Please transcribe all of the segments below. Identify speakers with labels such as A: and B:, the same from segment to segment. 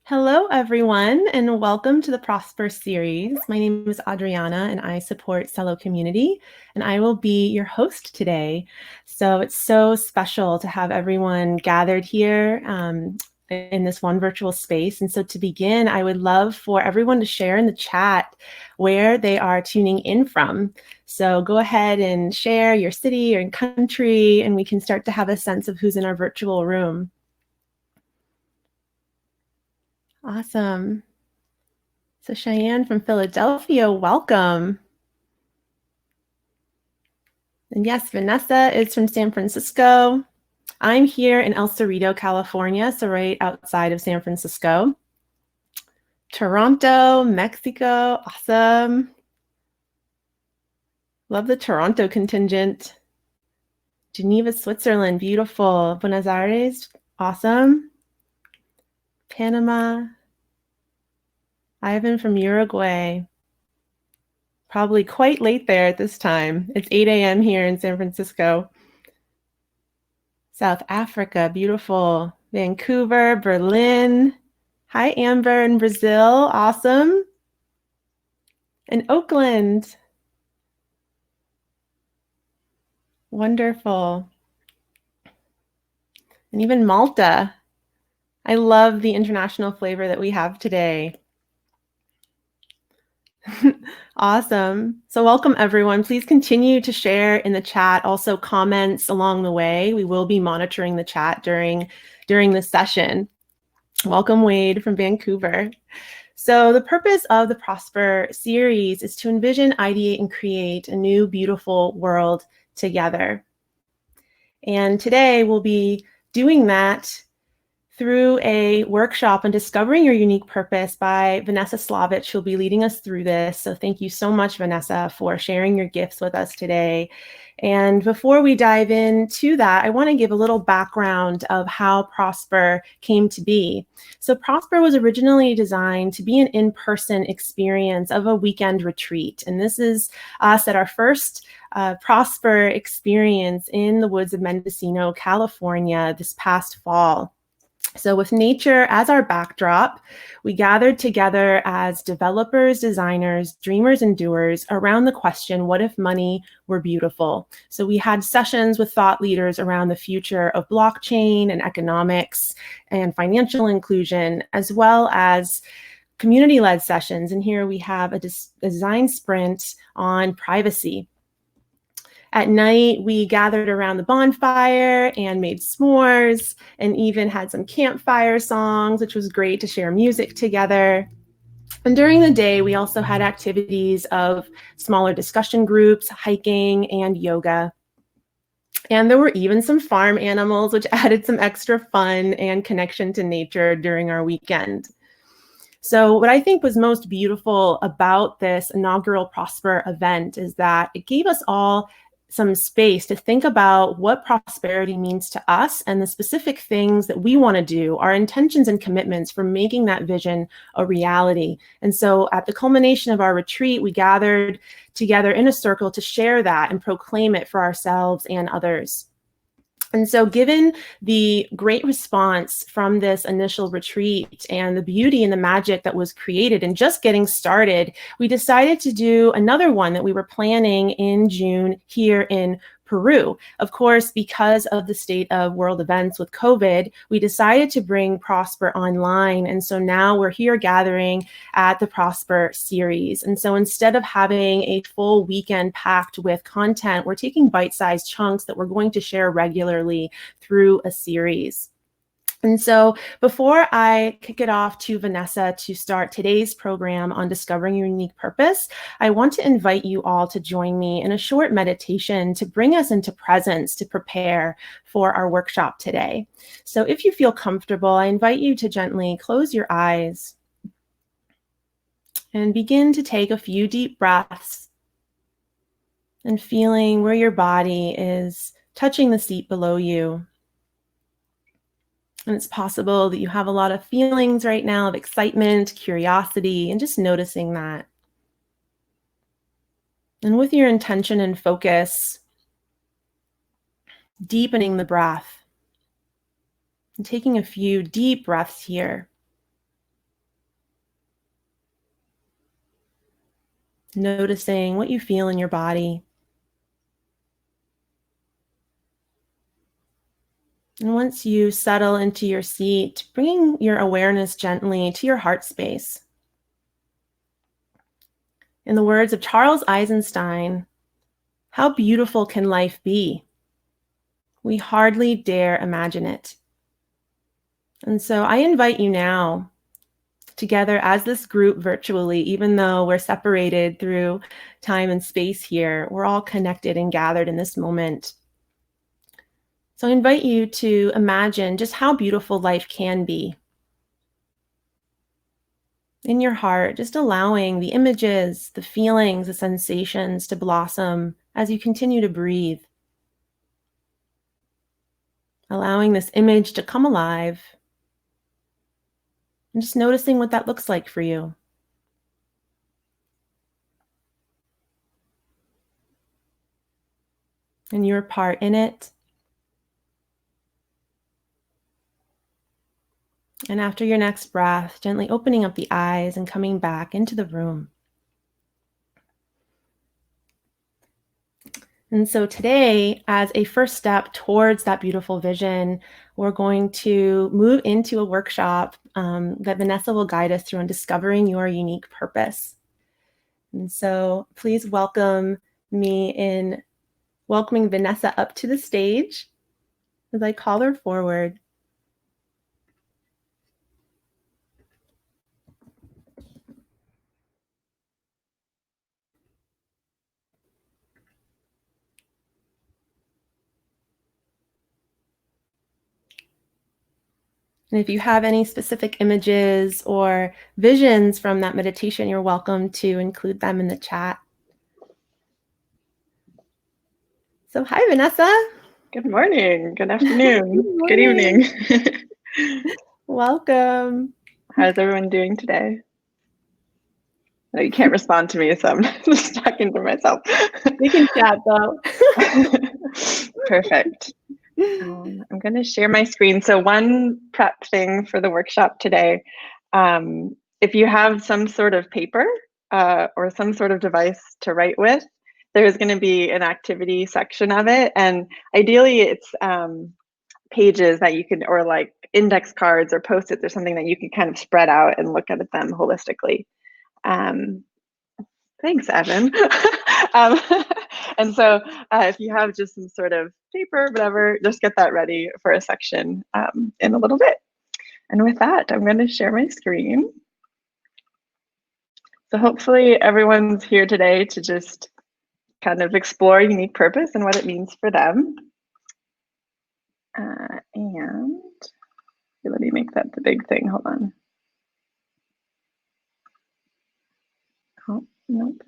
A: Hello, everyone, and welcome to the Prosper series. My name is Adriana, and I support Cello Community, and I will be your host today. So it's so special to have everyone gathered here in this one virtual space. And so to begin, I would love for everyone to share in the chat where they are tuning in from. So go ahead and share your city or country, and we can start to have a sense of who's in our virtual room. Awesome. So Cheyenne from Philadelphia, welcome. And yes, Vanessa is from San Francisco. I'm here in El Cerrito, California, so right outside of San Francisco. Toronto, Mexico, awesome. Love the Toronto contingent. Geneva, Switzerland, beautiful. Buenos Aires, awesome. Panama. Ivan from Uruguay. Probably quite late there at this time. It's 8 a.m. here in San Francisco. South Africa, beautiful. Vancouver, Berlin. Hi, Amber in Brazil, awesome. And Oakland. Wonderful. And even Malta. I love the international flavor that we have today. Awesome. So welcome, everyone. Please continue to share in the chat, also comments along the way. We will be monitoring the chat during this session. Welcome, Wade from Vancouver. So the purpose of the Prosper series is to envision, ideate, and create a new, beautiful world together. And today we'll be doing that through a workshop on discovering your unique purpose by Vanessa Slavich, who'll be leading us through this. So thank you so much, Vanessa, for sharing your gifts with us today. And before we dive into that, I want to give a little background of how Prosper came to be. So Prosper was originally designed to be an in-person experience of a weekend retreat. And this is us at our first Prosper experience in the woods of Mendocino, California, this past fall. So with nature as our backdrop, we gathered together as developers, designers, dreamers, and doers around the question, what if money were beautiful? So we had sessions with thought leaders around the future of blockchain and economics and financial inclusion, as well as community-led sessions. And here we have a design sprint on privacy. At night, we gathered around the bonfire and made s'mores and even had some campfire songs, which was great to share music together. And during the day, we also had activities of smaller discussion groups, hiking, and yoga. And there were even some farm animals, which added some extra fun and connection to nature during our weekend. So what I think was most beautiful about this inaugural Prosper event is that it gave us all some space to think about what prosperity means to us and the specific things that we want to do, our intentions and commitments for making that vision a reality. And so at the culmination of our retreat, we gathered together in a circle to share that and proclaim it for ourselves and others. And so given the great response from this initial retreat and the beauty and the magic that was created and just getting started, we decided to do another one that we were planning in June here in Peru. Of course, because of the state of world events with COVID, we decided to bring Prosper online. And so now we're here gathering at the Prosper series. And so instead of having a full weekend packed with content, we're taking bite-sized chunks that we're going to share regularly through a series. And so before I kick it off to Vanessa to start today's program on discovering your unique purpose, I want to invite you all to join me in a short meditation to bring us into presence to prepare for our workshop today. So if you feel comfortable, I invite you to gently close your eyes and begin to take a few deep breaths and feeling where your body is touching the seat below you. And it's possible that you have a lot of feelings right now of excitement, curiosity, and just noticing that. And with your intention and focus, deepening the breath and taking a few deep breaths here. noticing what you feel in your body. And once you settle into your seat, bringing your awareness gently to your heart space. In the words of Charles Eisenstein, how beautiful can life be? We hardly dare imagine it. And so I invite you now, together as this group virtually, even though we're separated through time and space here, we're all connected and gathered in this moment. So I invite you to imagine just how beautiful life can be. In your heart, just allowing the images, the feelings, the sensations to blossom as you continue to breathe. Allowing this image to come alive and just noticing what that looks like for you. And your part in it. And after your next breath, gently opening up the eyes and coming back into the room. And so today, as a first step towards that beautiful vision, we're going to move into a workshop that Vanessa will guide us through on discovering your unique purpose. And so please welcome me in welcoming Vanessa up to the stage as I call her forward. And if you have any specific images or visions from that meditation, you're welcome to include them in the chat. So hi, Vanessa.
B: Good morning, good afternoon, good evening.
A: Welcome.
B: How's everyone doing today? No, you can't respond to me, so I'm just talking to myself.
A: We can chat though.
B: Perfect. I'm going to share my screen. So one prep thing for the workshop today, if you have some sort of paper or some sort of device to write with, there's going to be an activity section of it. And ideally it's pages that you can, or like index cards or post-its or something that you can kind of spread out and look at them holistically. Thanks, Evan. And so if you have just some sort of paper, whatever, just get that ready for a section in a little bit. And with that, I'm going to share my screen. So hopefully everyone's here today to just kind of explore unique purpose and what it means for them. And let me make that the big thing. Hold on. Oh, nope.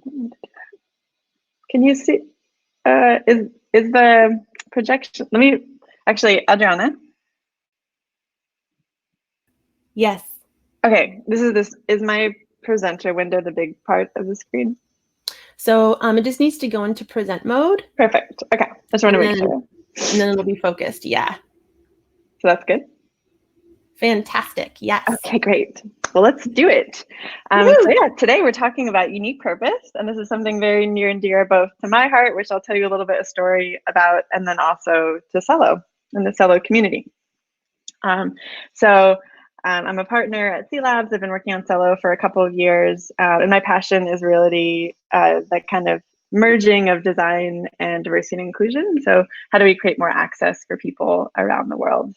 B: Can you see? Is the projection? Let me actually, Adriana.
A: Yes.
B: Okay. This is my presenter window the big part of the screen?
A: So it just needs to go into present mode.
B: Perfect. Okay. I just want to make sure.
A: And then it'll be focused. Yeah.
B: So that's good.
A: Fantastic. Yes.
B: Okay, great. Well, let's do it. So yeah, today we're talking about unique purpose, and this is something very near and dear both to my heart, which I'll tell you a little bit of story about, and then also to celo and the celo community. I'm a partner at cLabs. I've been working on celo for a couple of years, and my passion is really that kind of merging of design and diversity and inclusion. So how do we create more access for people around the world?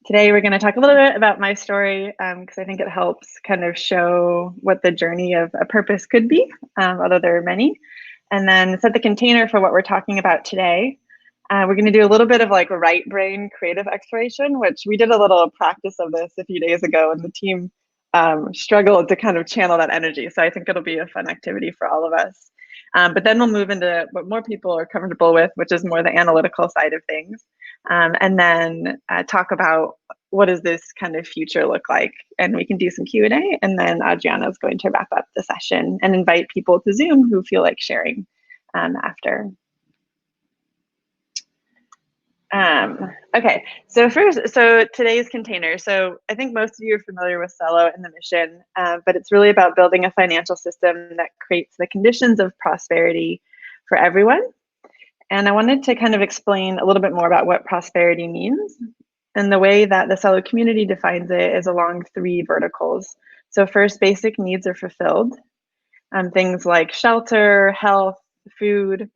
B: Today, we're going to talk a little bit about my story because I think it helps kind of show what the journey of a purpose could be, although there are many, and then set the container for what we're talking about today. We're going to do a little bit of like right brain creative exploration, which we did a little practice of this a few days ago, and the team struggled to kind of channel that energy. So I think it'll be a fun activity for all of us. But then we'll move into what more people are comfortable with, which is more the analytical side of things. And then talk about what does this kind of future look like? And we can do some Q&A, and then Adriana is going to wrap up the session and invite people to Zoom who feel like sharing after. Okay, so today's container. So I think most of you are familiar with Cello and the mission, but it's really about building a financial system that creates the conditions of prosperity for everyone. And I wanted to kind of explain a little bit more about what prosperity means. And the way that the Cello community defines it is along three verticals. So first, basic needs are fulfilled. Things like shelter, health, food,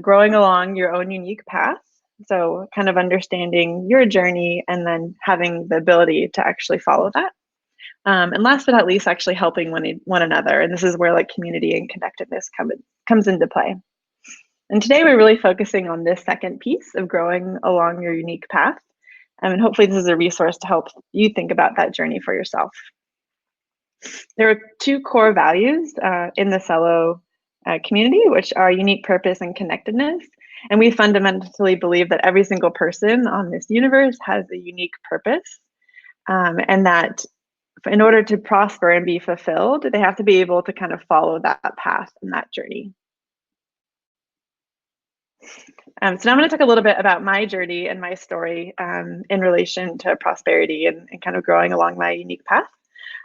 B: growing along your own unique path. So, kind of understanding your journey and then having the ability to actually follow that. And last but not least, actually helping one another. And this is where like community and connectedness comes into play. And today we're really focusing on this second piece of growing along your unique path. And hopefully this is a resource to help you think about that journey for yourself. There are two core values in the Cello community, which are unique purpose and connectedness. And we fundamentally believe that every single person on this universe has a unique purpose, and that in order to prosper and be fulfilled, they have to be able to kind of follow that path and that journey. So now I'm going to talk a little bit about my journey and my story in relation to prosperity and kind of growing along my unique path.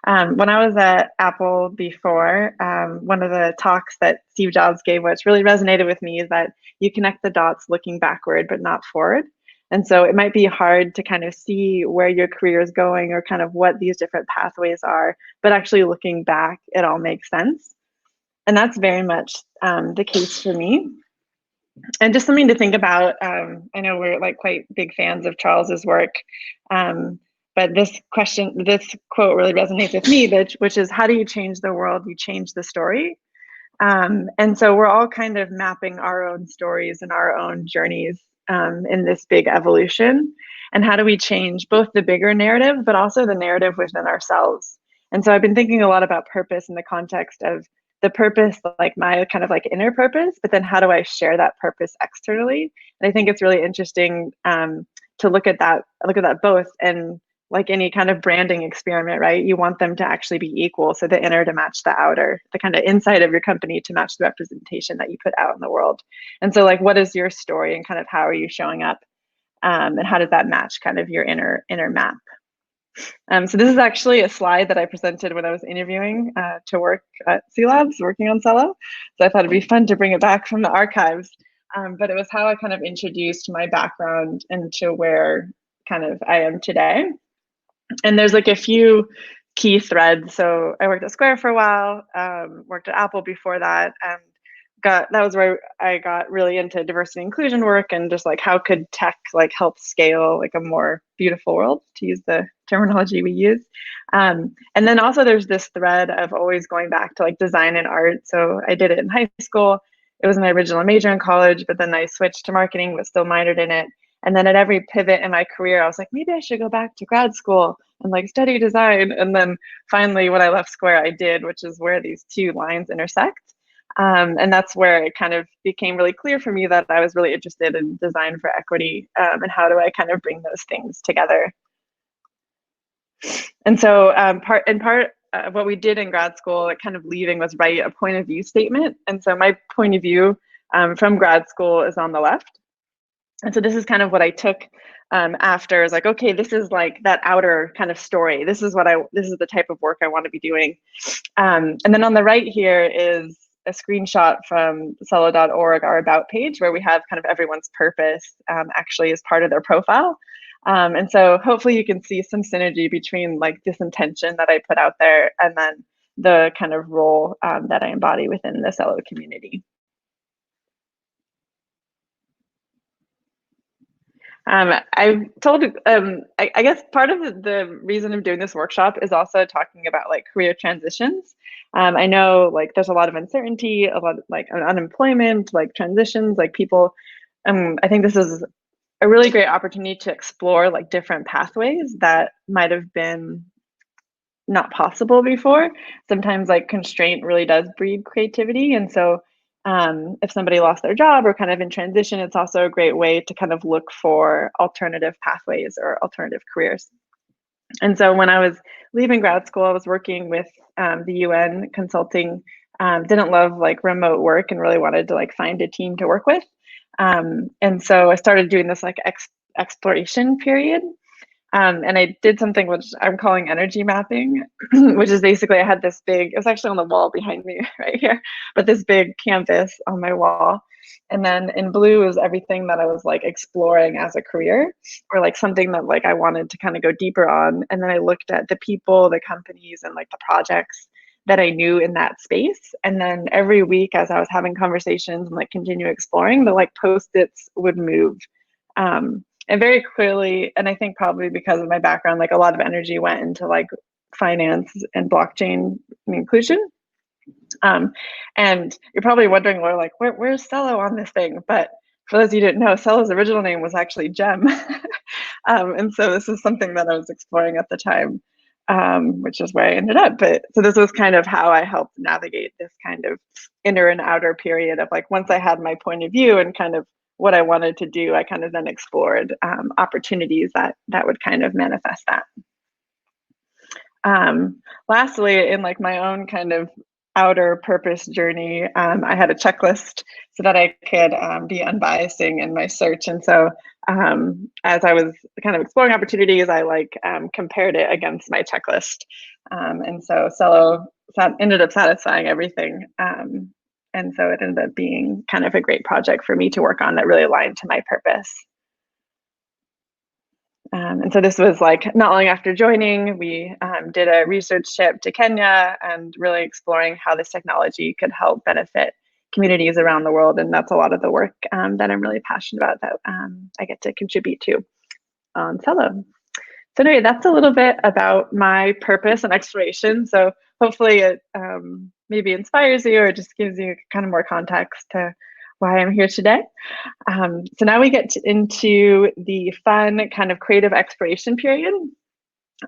B: When I was at Apple before, one of the talks that Steve Jobs gave, which really resonated with me, is that you connect the dots looking backward, but not forward. And so it might be hard to kind of see where your career is going or kind of what these different pathways are, but actually looking back, it all makes sense. And that's very much the case for me. And just something to think about. I know we're like quite big fans of Charles's work. But this quote really resonates with me, which is, how do you change the world? You change the story. And so we're all kind of mapping our own stories and our own journeys in this big evolution. And how do we change both the bigger narrative, but also the narrative within ourselves? And so I've been thinking a lot about purpose in the context of the purpose, like my kind of like inner purpose, but then how do I share that purpose externally? And I think it's really interesting to look at that both. And like any kind of branding experiment, right? You want them to actually be equal. So the inner to match the outer, the kind of inside of your company to match the representation that you put out in the world. And so like, what is your story and kind of how are you showing up? And how does that match kind of your inner map? So this is actually a slide that I presented when I was interviewing to work at cLabs, working on Cello. So I thought it'd be fun to bring it back from the archives. But it was how I kind of introduced my background into where kind of I am today. And there's like a few key threads. So I worked at Square for a while, worked at Apple before that, and that was where I got really into diversity and inclusion work and just like how could tech like help scale like a more beautiful world, to use the terminology we use. And then also there's this thread of always going back to like design and art. So I did it in high school. It was my original major in college, but then I switched to marketing, but still minored in it. And then at every pivot in my career, I was like, maybe I should go back to grad school and like study design. And then finally, when I left Square, I did, which is where these two lines intersect. And that's where it kind of became really clear for me that I was really interested in design for equity, and how do I kind of bring those things together. And so part of what we did in grad school, like kind of leaving, was write a point of view statement. And so my point of view from grad school is on the left. And so this is kind of what I took after, is like, okay, this is like that outer kind of story. This is the type of work I want to be doing. And then on the right here is a screenshot from cello.org, our about page, where we have kind of everyone's purpose actually as part of their profile. And so hopefully you can see some synergy between like this intention that I put out there and then the kind of role that I embody within the Cello community. I've told, I guess part of the reason of doing this workshop is also talking about like career transitions. I know like there's a lot of uncertainty, a lot of like unemployment, like transitions, like people, I think this is a really great opportunity to explore like different pathways that might have been not possible before. Sometimes like constraint really does breed creativity. And so if somebody lost their job or kind of in transition, it's also a great way to kind of look for alternative pathways or alternative careers. And so when I was leaving grad school, I was working with the UN consulting, didn't love like remote work and really wanted to like find a team to work with. And so I started doing this like exploration period. And I did something which I'm calling energy mapping, which is basically I had this big, it was actually on the wall behind me right here, but this big canvas on my wall. And then in blue is everything that I was like exploring as a career or like something that like I wanted to kind of go deeper on. And then I looked at the people, the companies, and like the projects that I knew in that space. And then every week as I was having conversations and like continue exploring, the like post-its would move. And very clearly, and I think probably because of my background, like a lot of energy went into like finance and blockchain and inclusion. And you're probably wondering, Laura, like, where's Cello on this thing? But for those of you who didn't know, Cello's original name was actually Gem. And so this is something that I was exploring at the time, which is where I ended up. But so this was kind of how I helped navigate this kind of inner and outer period of like, once I had my point of view and kind of what I wanted to do, I kind of then explored opportunities that would kind of manifest that. Lastly, in like my own kind of outer purpose journey, I had a checklist so that I could be unbiasing in my search. And so as I was kind of exploring opportunities, I like compared it against my checklist. And so Cello ended up satisfying everything. And so it ended up being kind of a great project for me to work on that really aligned to my purpose. And so this was like not long after joining, we did a research trip to Kenya and really exploring how this technology could help benefit communities around the world. And that's a lot of the work that I'm really passionate about that I get to contribute to on Cello. So anyway, that's a little bit about my purpose and exploration. So hopefully it maybe inspires you or just gives you kind of more context to why I'm here today. So now we get into the fun kind of creative exploration period.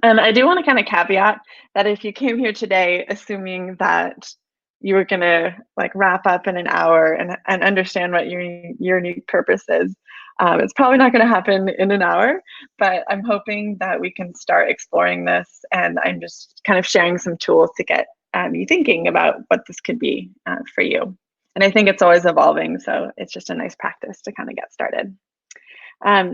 B: And I do want to kind of caveat that if you came here today assuming that you were going to like wrap up in an hour and understand what your unique purpose is, it's probably not going to happen in an hour, but I'm hoping that we can start exploring this. And I'm just kind of sharing some tools to get you thinking about what this could be for you. And I think it's always evolving, so it's just a nice practice to kind of get started.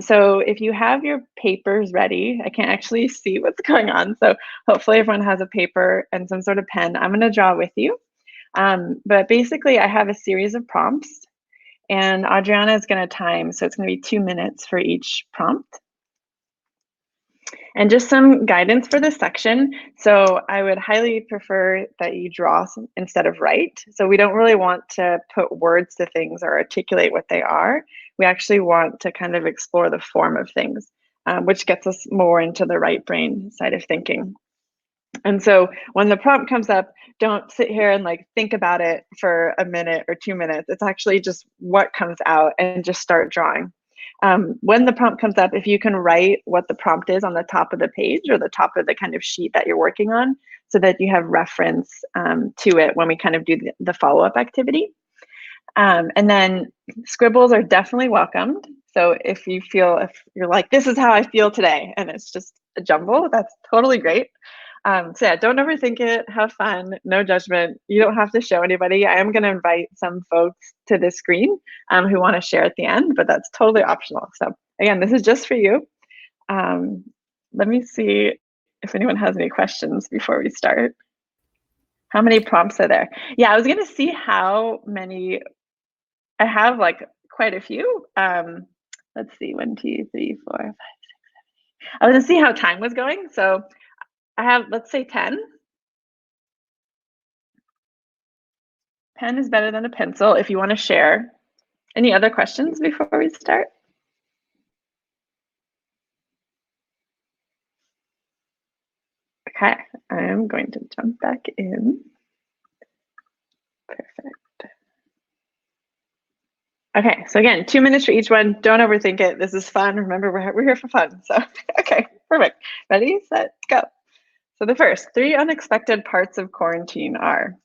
B: So if you have your papers ready, I can't actually see what's going on. So hopefully everyone has a paper and some sort of pen. I'm going to draw with you. But basically, I have a series of prompts, and Adriana is going to time. So it's going to be 2 minutes for each prompt. And just some guidance for this section. So I would highly prefer that you draw instead of write. So we don't really want to put words to things or articulate what they are. We actually want to kind of explore the form of things, which gets us more into the right brain side of thinking. And so when the prompt comes up, don't sit here and like think about it for a minute or 2 minutes. It's actually just what comes out and just start drawing. When the prompt comes up, if you can write what the prompt is on the top of the page or the top of the kind of sheet that you're working on so that you have reference to it when we kind of do the follow-up activity. And then scribbles are definitely welcomed. So if you're like, this is how I feel today, and it's just a jumble, that's totally great. So yeah, don't overthink it, have fun, no judgment. You don't have to show anybody. I am gonna invite some folks to the screen who wanna share at the end, but that's totally optional. So again, this is just for you. Let me see if anyone has any questions before we start. How many prompts are there? Yeah, I was gonna see how many, I have like quite a few. Let's see, 1, 2, 3, 4, 5, 6, 7, 8. I was gonna see how time was going. So I have, let's say 10. Pen is better than a pencil if you want to share. Any other questions before we start? Okay, I'm going to jump back in. Perfect. Okay, so again, 2 minutes for each one. Don't overthink it. This is fun. Remember, we're here for fun. So, okay, perfect. Ready, set, go. So the first 3 unexpected parts of quarantine are.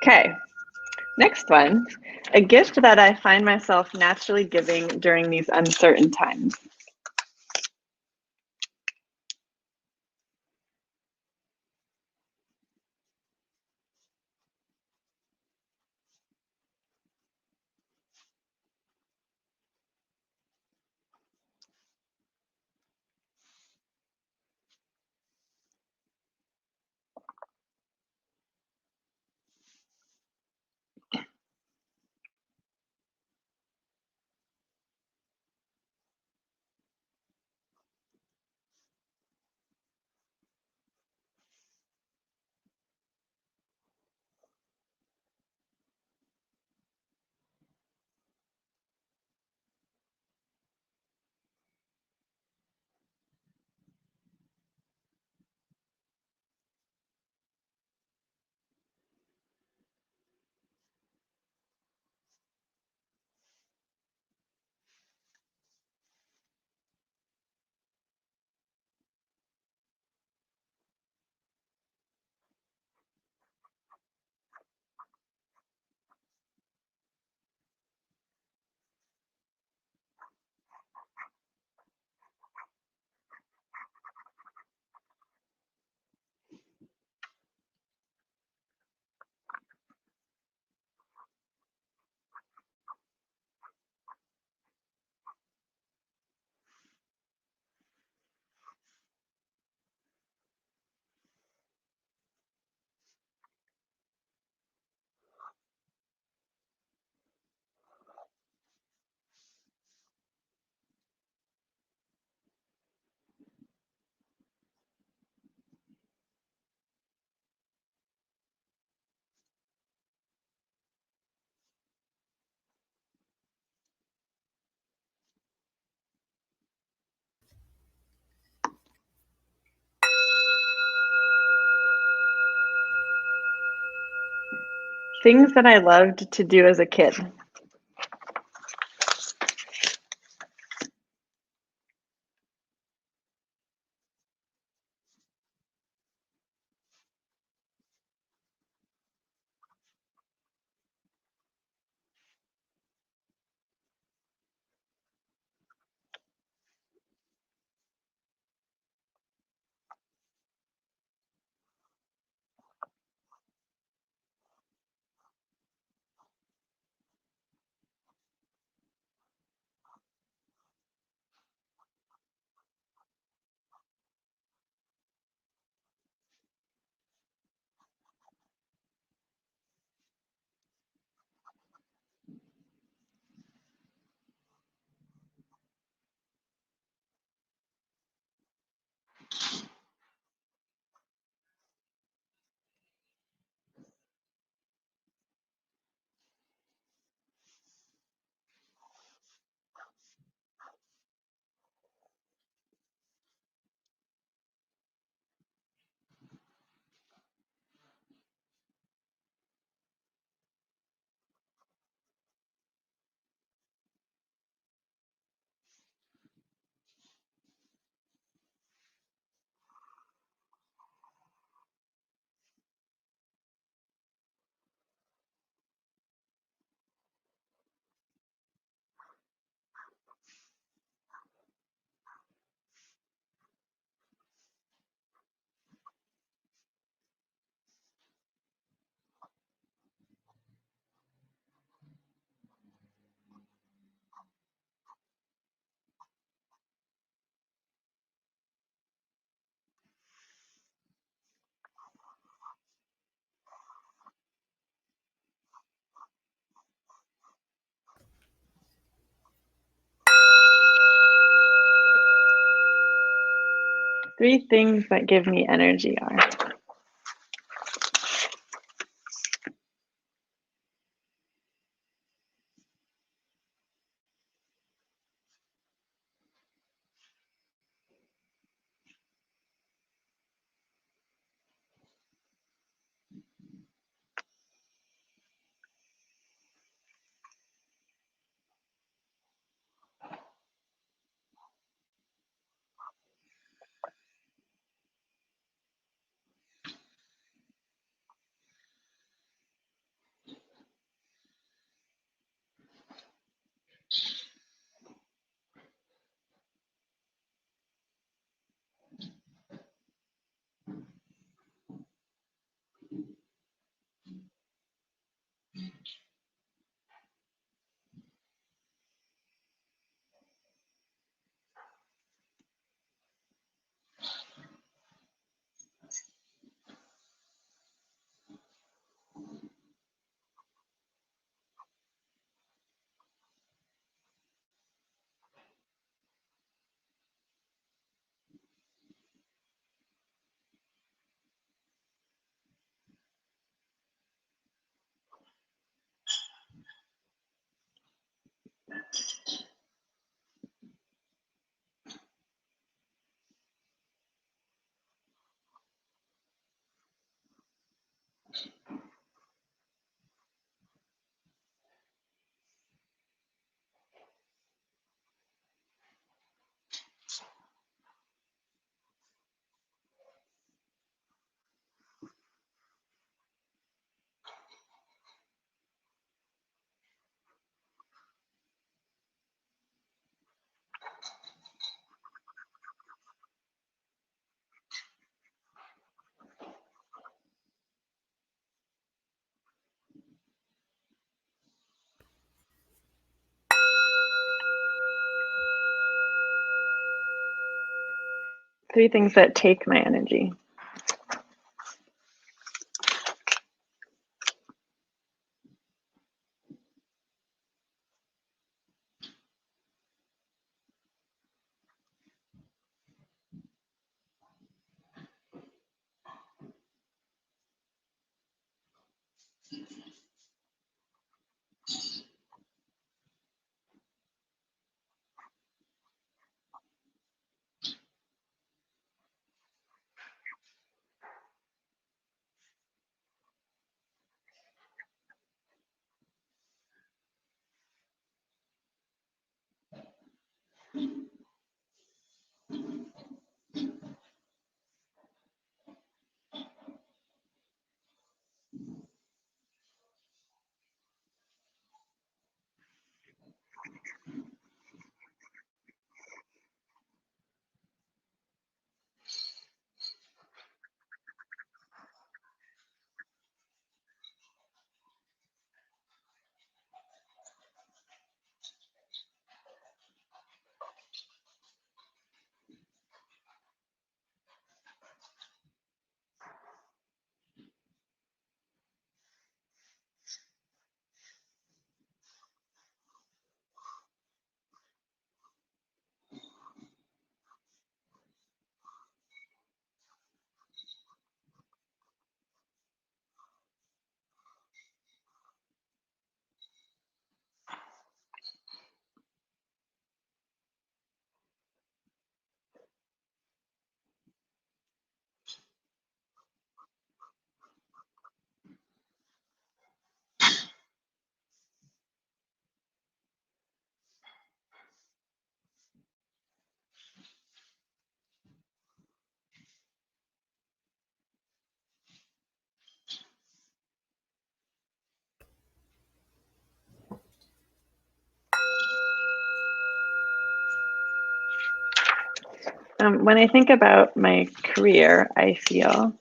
B: Okay, next one. A gift that I find myself naturally giving during these uncertain times. Things that I loved to do as a kid. Three things that give me energy are. Three things that take my energy. When I think about my career, I feel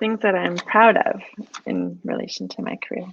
B: things that I'm proud of in relation to my career.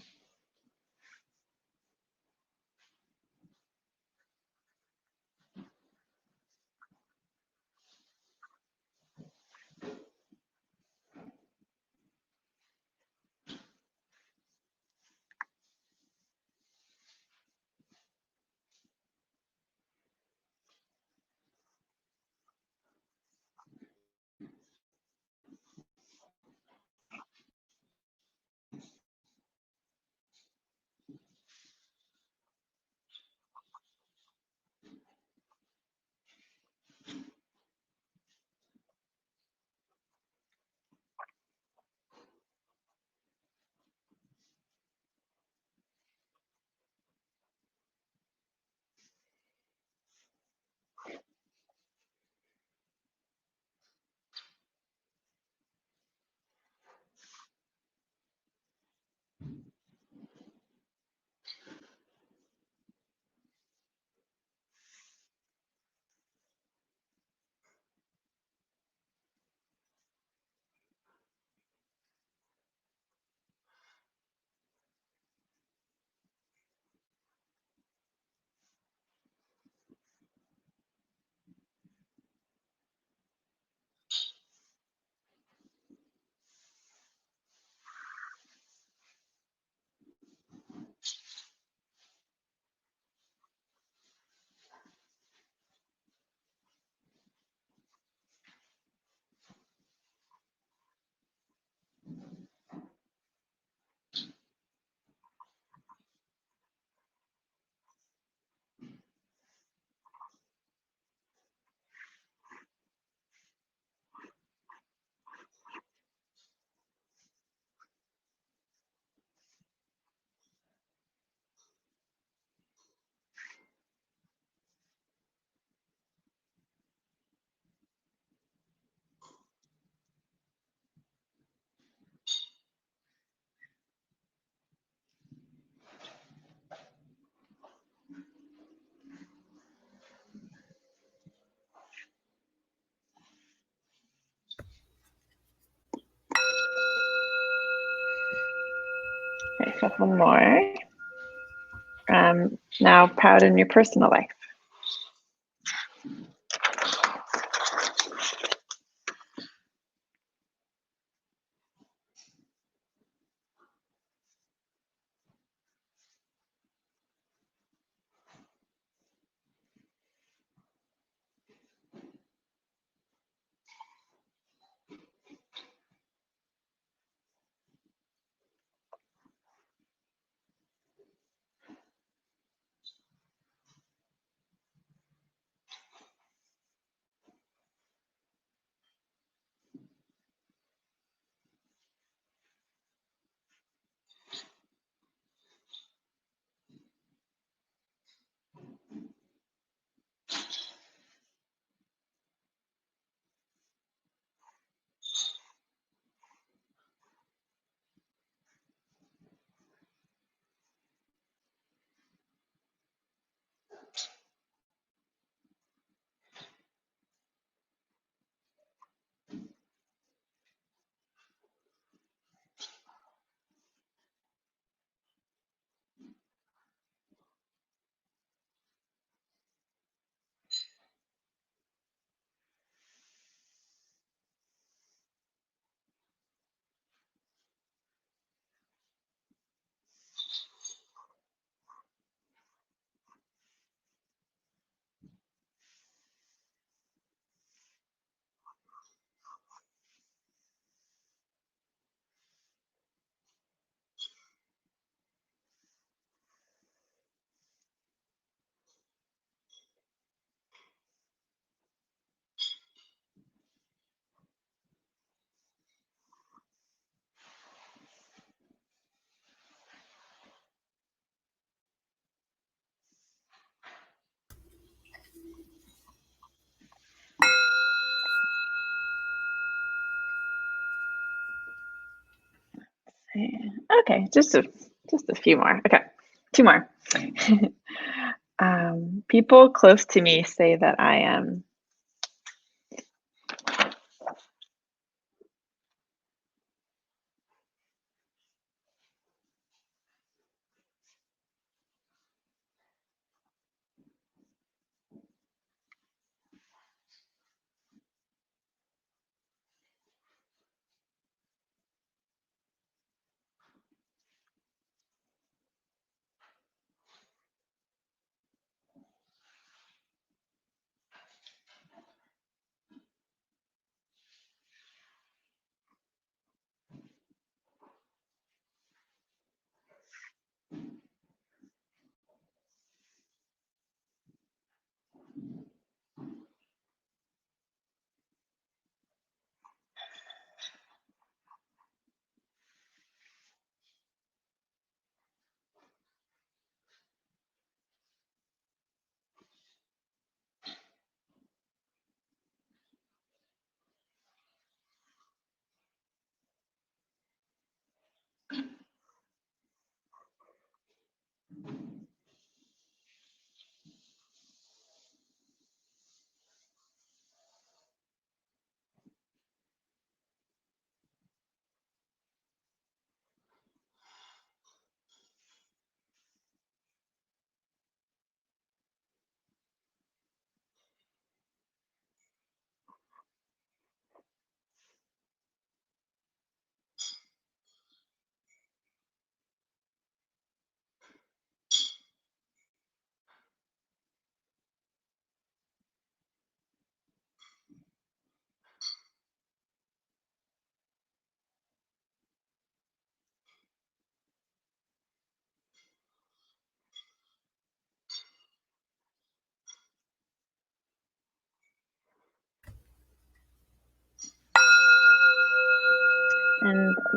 B: Okay, a couple more. Now, proud in your personal life. Okay, just a few more. Okay, two more. People close to me say that I am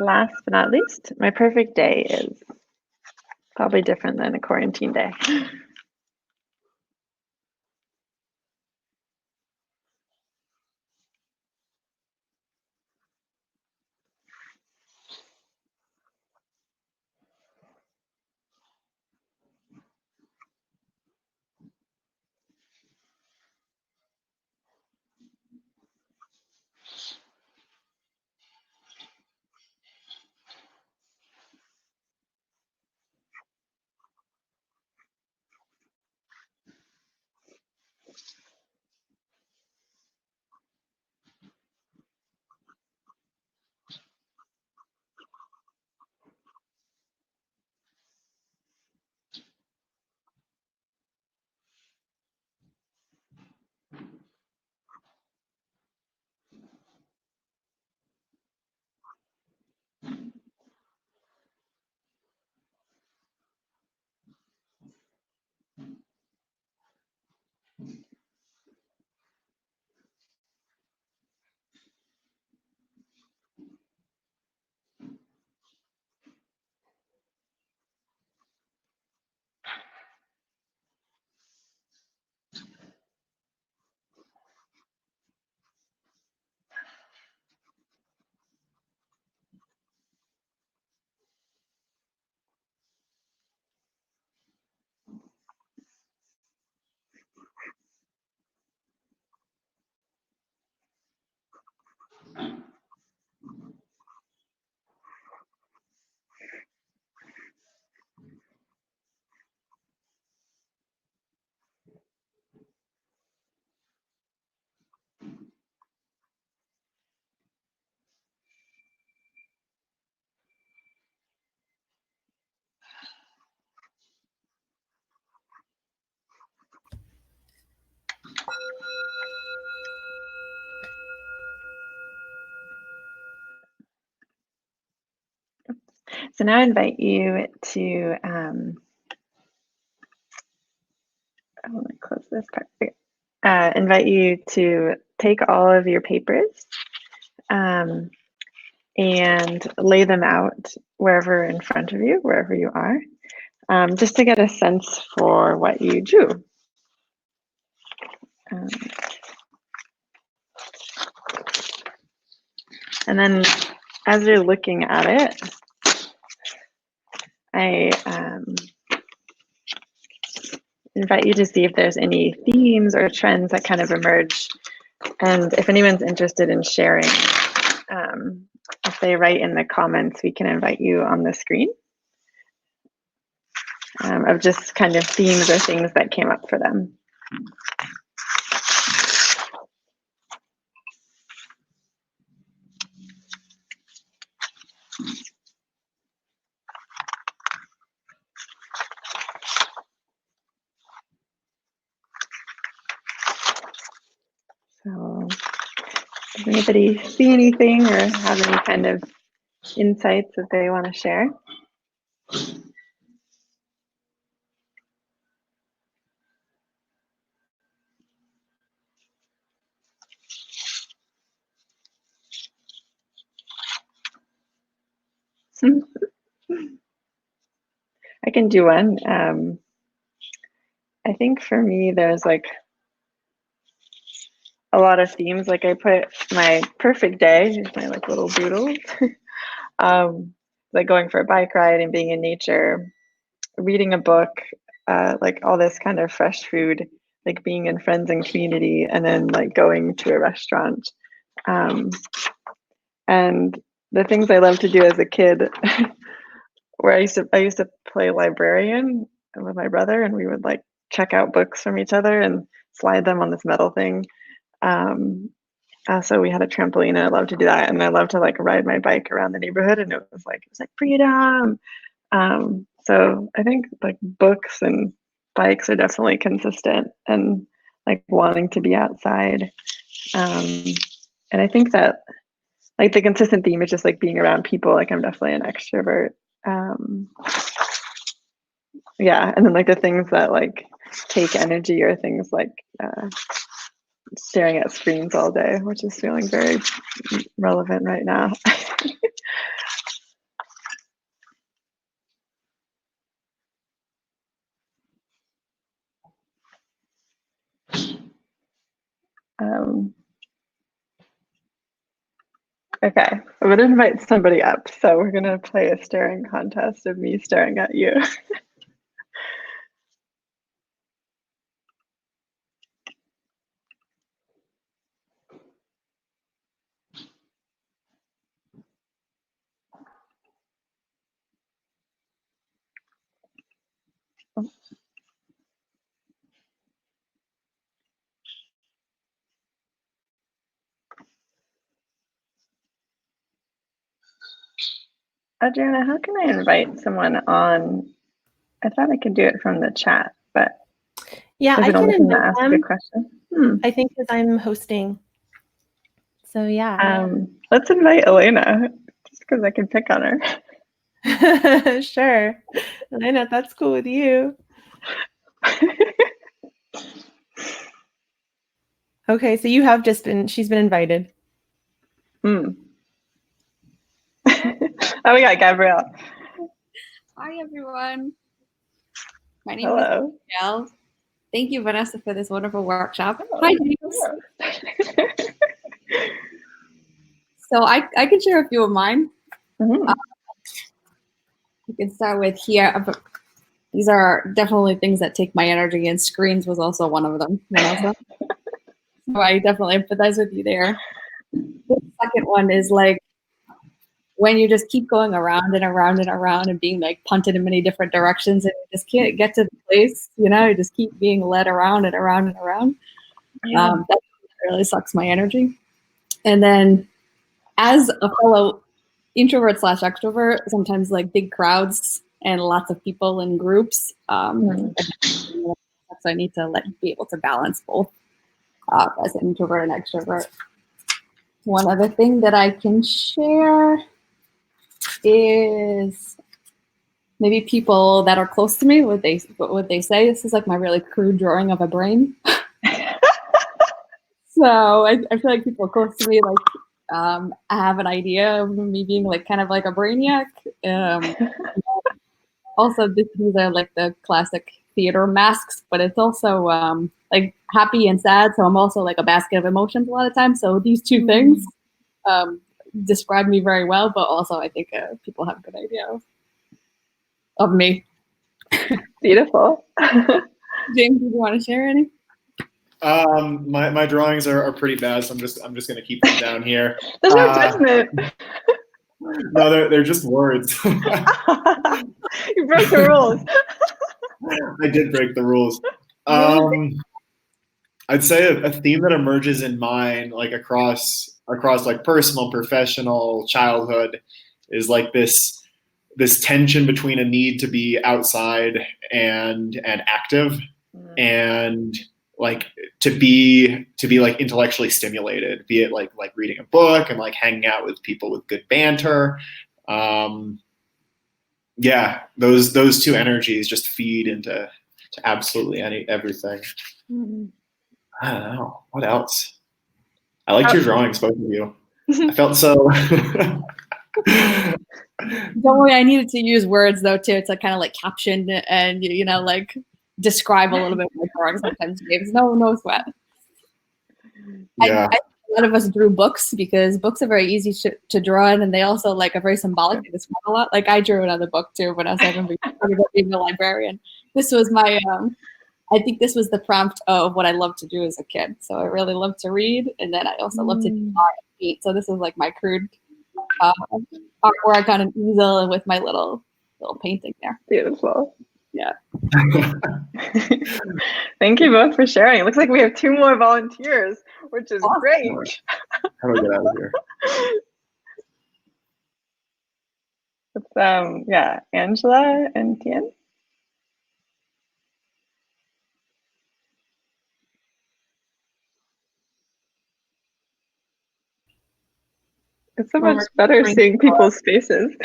B: last but not least, my perfect day is probably different than a quarantine day. So now I invite you to, I want to close this part. Invite you to take all of your papers and lay them out wherever in front of you, wherever you are, just to get a sense for what you drew. And then as you're looking at it, I invite you to see if there's any themes or trends that kind of emerge. And if anyone's interested in sharing, if they write in the comments, we can invite you on the screen of just kind of themes or things that came up for them. So does anybody see anything or have any kind of insights that they want to share? I can do one. I think for me, there's like a lot of themes. Like I put my perfect day, my like little doodles, like going for a bike ride and being in nature, reading a book, like all this kind of fresh food, like being in friends and community, and then like going to a restaurant. And the things I loved to do as a kid, where I used to play librarian with my brother, and we would like check out books from each other and slide them on this metal thing. So we had a trampoline, and I loved to do that, and I loved to like ride my bike around the neighborhood, and it was like freedom. So I think like books and bikes are definitely consistent, and like wanting to be outside. And I think that like the consistent theme is just like being around people. Like I'm definitely an extrovert. Yeah, and then like the things that like take energy are things like staring at screens all day, which is feeling very relevant right now. Okay, I'm going to invite somebody up. So we're going to play a staring contest of me staring at you. Adriana, how can I invite someone on? I thought I could do it from the chat, but
A: yeah,
B: is
A: I
B: it
A: can
B: only from the
A: invite
B: ask
A: them.
B: a question?
A: I think because I'm hosting. So yeah.
B: Let's invite Elena, just because I can pick on her.
A: Sure. Elena, that's cool with you. Okay, so you have she's been invited.
B: Oh, we got Gabrielle.
C: Hi, everyone. My name
B: Hello.
C: is Gabrielle. Thank you, Vanessa, for this wonderful workshop. Hi, James. So I can share a few of mine. We can start with here. These are definitely things that take my energy, and screens was also one of them. So I definitely empathize with you there. The second one is like when you just keep going around and around and around and being like punted in many different directions, and you just can't get to the place, you just keep being led around and around and around. Yeah. That really sucks my energy. And then as a fellow introvert / extrovert, sometimes like big crowds and lots of people in groups, so I need to be able to balance both as an introvert and extrovert. One other thing that I can share is maybe people that are close to me, what they say. This is like my really crude drawing of a brain. So I feel like people close to me, like, I have an idea of me being like kind of like a brainiac. Also, these are like the classic theater masks, but it's also like happy and sad. So I'm also like a basket of emotions a lot of times. So these two things describe me very well, but also I think people have a good idea of me.
B: Beautiful.
C: James, do you want to share any?
D: My drawings are pretty bad, so I'm just gonna keep them down here.
B: There's no judgment.
D: No, they're just words.
B: You broke the rules.
D: I did break the rules. I'd say a theme that emerges in mine, like across like personal, professional, childhood, is like this tension between a need to be outside and active, and like to be like intellectually stimulated, be it like reading a book and like hanging out with people with good banter. Yeah, those two energies just feed into absolutely everything. I don't know what else. I liked your drawings, both of you. I felt so.
C: Don't worry, I needed to use words though too to kind of like caption and like describe a little bit my drawing sometimes. James, no sweat.
D: Yeah.
C: I a lot of us drew books because books are very easy to draw in, and they also like are very symbolic. They describe a lot. Like I drew another book too when I was being a librarian. This was my I think this was the prompt of what I loved to do as a kid. So I really loved to read, and then I also loved to do art and paint. So this is like my crude artwork on an easel with my little painting there.
B: Beautiful.
C: Yeah.
B: Thank you both for sharing. It looks like we have 2 more volunteers, which is great.
D: How do I get out of here?
B: It's, yeah, Angela and Tien. It's so much better seeing people's faces.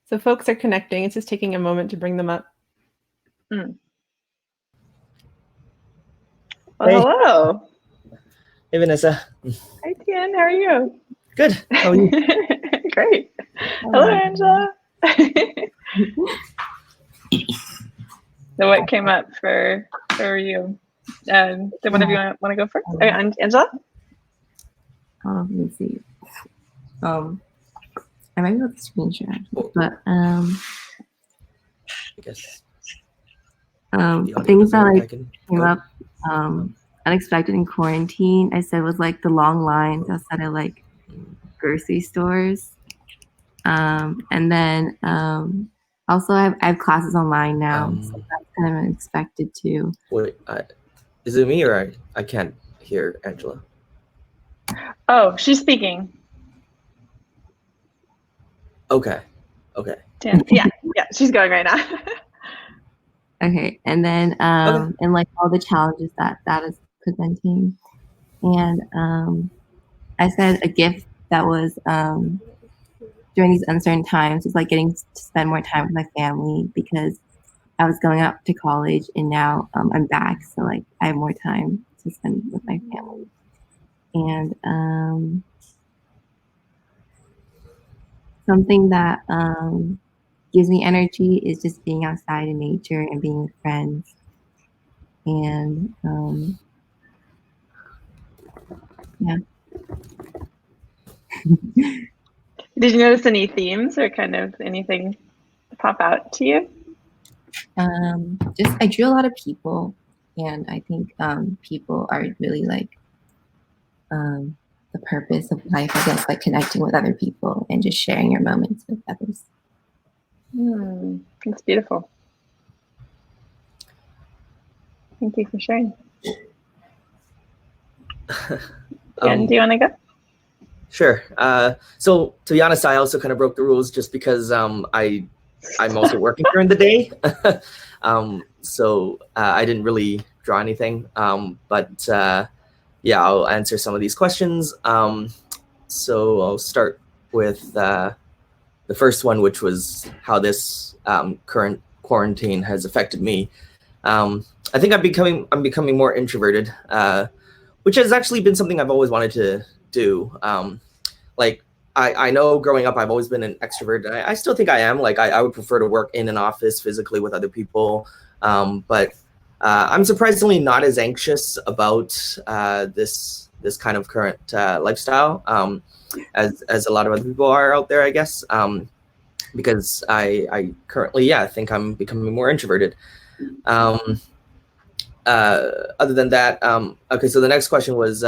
A: So folks are connecting. It's just taking a moment to bring them up.
B: Well, hello.
E: Hey, Vanessa.
B: Hi, Tian. How are you?
E: Good. How are you?
B: Great. Hello, Angela. So what came up for you? Did one of you want to go first? Angela?
F: Let me see. I might be able to screen share, but
E: I guess
F: things that like came up unexpected in quarantine, I said was like the long lines outside of like grocery stores, and then also I have classes online now, so that's kind of unexpected too.
E: Wait, is it me or I can't hear Angela?
B: Oh, she's speaking.
E: Okay.
B: Yeah, she's going right now.
F: Okay, and then and like all the challenges that is presenting, and I said a gift that was during these uncertain times is like getting to spend more time with my family, because I was going up to college and now I'm back, so like I have more time to spend with my family. And something that gives me energy is just being outside in nature and being with friends. And yeah.
B: Did you notice any themes or kind of anything pop out to you?
F: Just I drew a lot of people, and I think people are really like the purpose of life, I guess, like connecting with other people and just sharing your moments with others.
B: That's beautiful. Thank you for sharing. Dan, do you want to go?
E: Sure. So to be honest, I also kind of broke the rules just because I'm also working during the day. So I didn't really draw anything. But yeah, I'll answer some of these questions. So I'll start with the first one, which was how this current quarantine has affected me. I think I'm becoming more introverted, which has actually been something I've always wanted to do. Like I know growing up, I've always been an extrovert, and I still think I am. Like I would prefer to work in an office physically with other people. But I'm surprisingly not as anxious about this kind of current lifestyle as a lot of other people are out there, I guess. Because I currently, think I'm becoming more introverted. Other than that, okay, so the next question was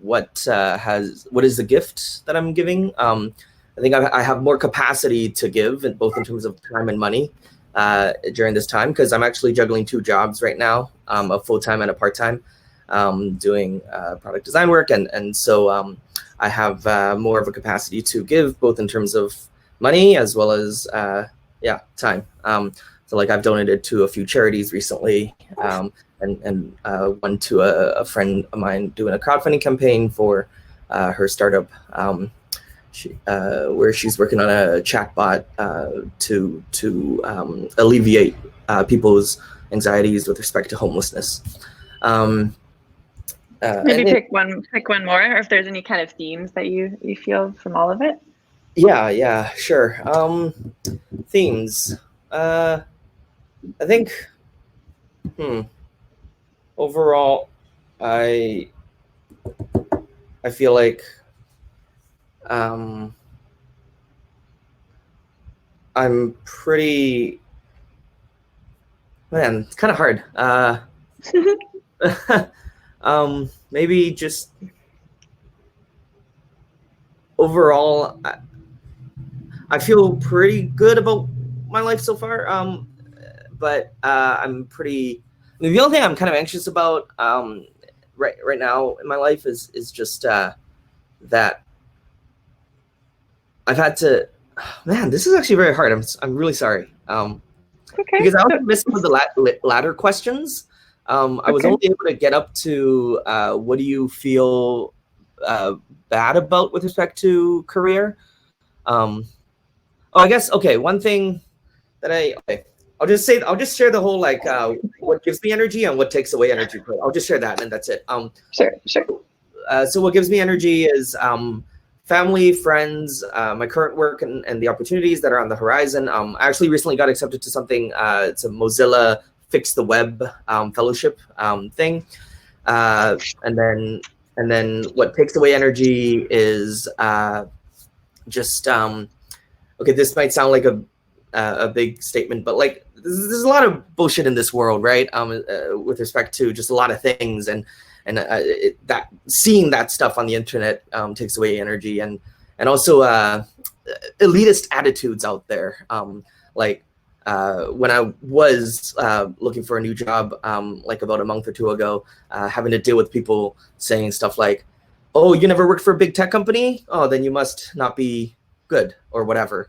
E: what is the gift that I'm giving? I think I have more capacity to give, both in terms of time and money during this time, because I'm actually juggling 2 jobs right now, a full-time and a part-time, doing product design work, and so I have more of a capacity to give, both in terms of money as well as time. So like I've donated to a few charities recently, and one to a friend of mine doing a crowdfunding campaign for her startup, where she's working on a chatbot to alleviate people's anxieties with respect to homelessness.
B: Maybe pick one more, or if there's any kind of themes that you feel from all of it.
E: Yeah, sure. Themes. I think. Overall, I feel like I'm pretty. Man, it's kind of hard. Maybe just overall, I feel pretty good about my life so far. But I'm pretty. I mean, the only thing I'm kind of anxious about right now in my life is just that I've had to. Man, this is actually very hard. I'm really sorry.
B: Okay.
E: Because I also missed some of the latter questions. I was only able to get up to what do you feel bad about with respect to career? I guess one thing that I'll just share the whole what gives me energy and what takes away energy. I'll just share that, and that's it.
B: Sure.
E: so what gives me energy is family, friends, my current work, and the opportunities that are on the horizon. I actually recently got accepted to something. It's a Mozilla Fix the Web fellowship thing, and then what takes away energy is just okay. This might sound like a big statement, but like there's a lot of bullshit in this world, right? With respect to just a lot of things, and that seeing that stuff on the internet takes away energy, and also elitist attitudes out there. Like when I was looking for a new job, like about a month or two ago, having to deal with people saying stuff like, "Oh, you never worked for a big tech company? Oh, then you must not be good," or whatever.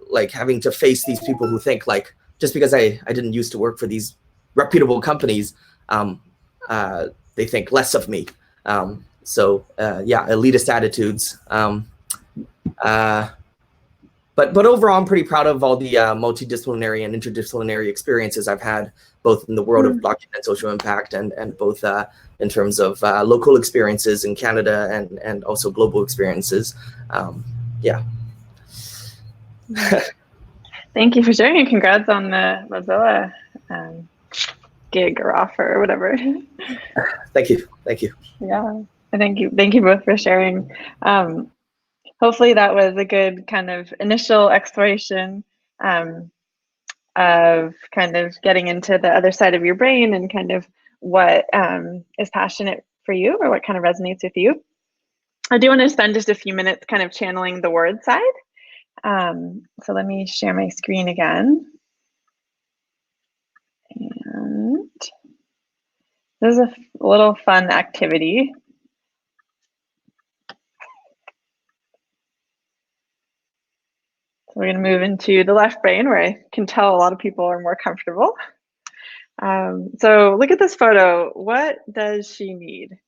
E: Like having to face these people who think like, just because I didn't used to work for these reputable companies, they think less of me. So yeah, elitist attitudes. But overall, I'm pretty proud of all the multidisciplinary and interdisciplinary experiences I've had, both in the world of blockchain and social impact, and both in terms of local experiences in Canada and also global experiences. Yeah.
B: Thank you for sharing, and congrats on the Mozilla gig or offer or whatever.
E: Thank you. Thank you.
B: Yeah, thank you both for sharing. Hopefully that was a good kind of initial exploration of kind of getting into the other side of your brain and kind of what is passionate for you or what kind of resonates with you. I do want to spend just a few minutes kind of channeling the word side. So let me share my screen again. And this is a little fun activity. So we're going to move into the left brain, where I can tell a lot of people are more comfortable. So look at this photo. What does she need?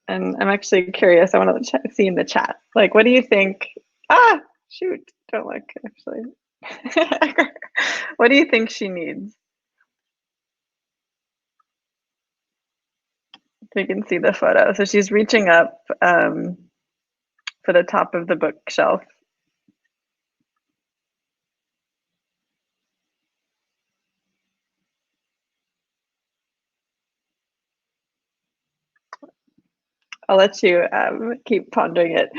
B: And I'm actually curious. I want to see in the chat. Like, what do you think? Ah, shoot, don't look, actually. What do you think she needs? So you can see the photo. So she's reaching up for the top of the bookshelf. I'll let you keep pondering it.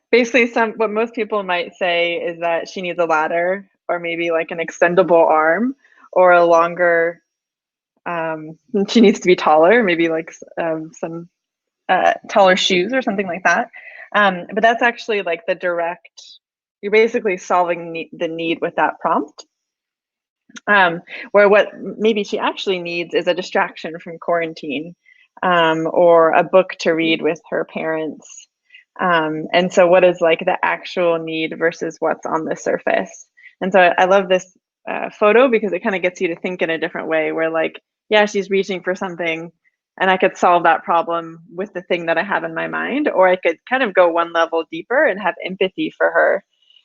B: Basically, what most people might say is that she needs a ladder, or maybe like an extendable arm, or a longer. She needs to be taller, maybe like some taller shoes or something like that. But that's actually like the direct. You're basically solving the need with that prompt. Where what maybe she actually needs is a distraction from quarantine, or a book to read with her parents. And so what is like the actual need versus what's on the surface? And so I love this photo because it kind of gets you to think in a different way, where like, yeah, she's reaching for something and I could solve that problem with the thing that I have in my mind, or I could kind of go one level deeper and have empathy for her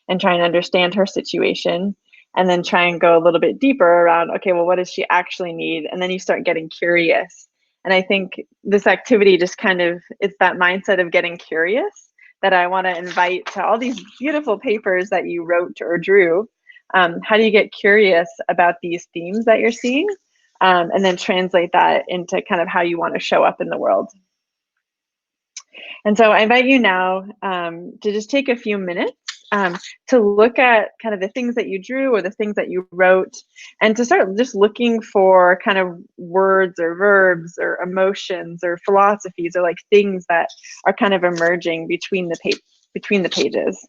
B: and try and understand her situation. And then try and go a little bit deeper around, okay, well, what does she actually need? And then you start getting curious. And I think this activity just kind of, it's that mindset of getting curious that I want to invite to all these beautiful papers that you wrote or drew. How do you get curious about these themes that you're seeing? And then translate that into kind of how you want to show up in the world. And so I invite you now to just take a few minutes to look at kind of the things that you drew or the things that you wrote, and to start just looking for kind of words or verbs or emotions or philosophies or like things that are kind of emerging between the pages.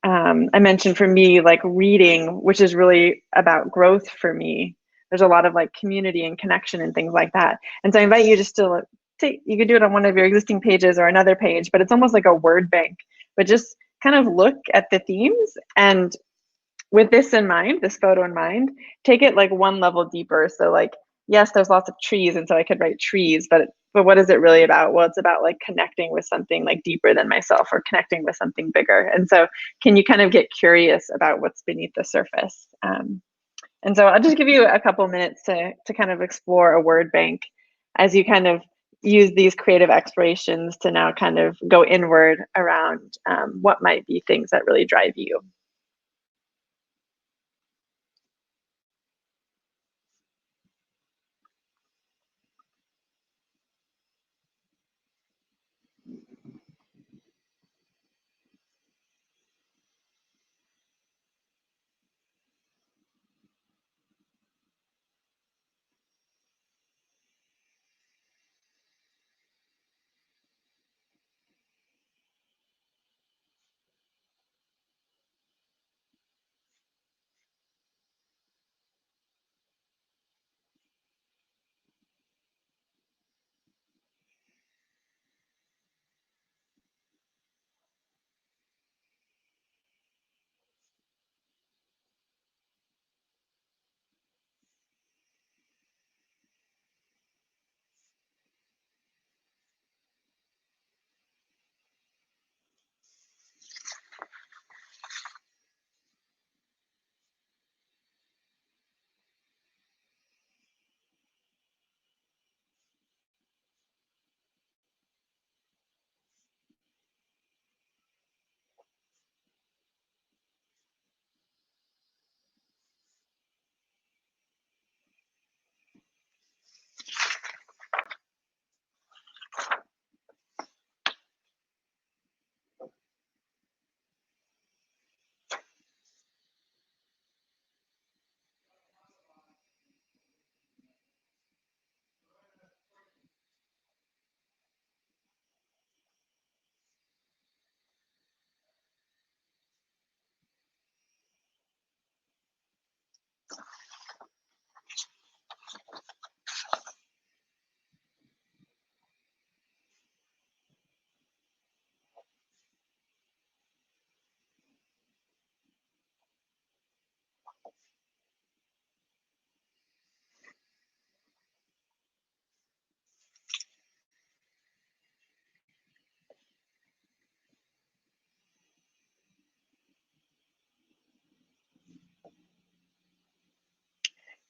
B: I mentioned for me, like reading, which is really about growth for me. There's a lot of like community and connection and things like that. And so I invite you just to you could do it on one of your existing pages or another page, but it's almost like a word bank. But just kind of look at the themes, and with this in mind, this photo in mind, take it like one level deeper. So like, yes, there's lots of trees, and so I could write trees, but what is it really about? Well, it's about like connecting with something like deeper than myself, or connecting with something bigger. And so can you kind of get curious about what's beneath the surface? And so I'll just give you a couple minutes to kind of explore a word bank as you kind of use these creative explorations to now kind of go inward around what might be things that really drive you.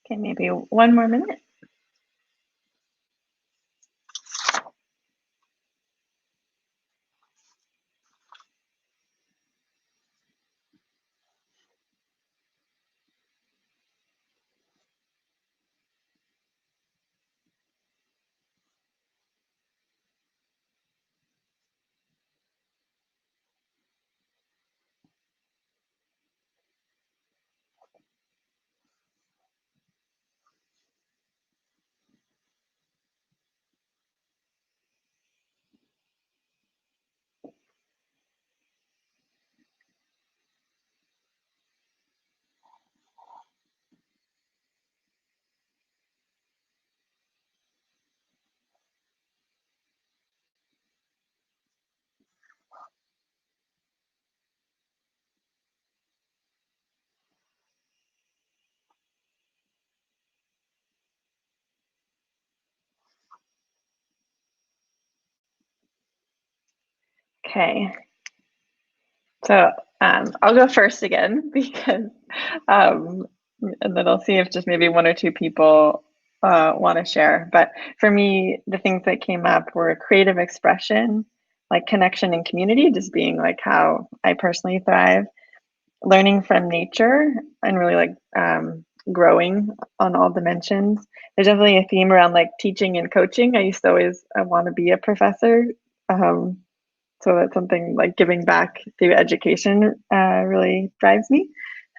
B: Okay, maybe one more minute. Okay, so I'll go first again because, and then I'll see if just maybe one or two people want to share. But for me, the things that came up were creative expression, like connection and community, just being like how I personally thrive, learning from nature, and really like growing on all dimensions. There's definitely a theme around like teaching and coaching. I used to always want to be a professor. Um, so that's something like giving back through education really drives me.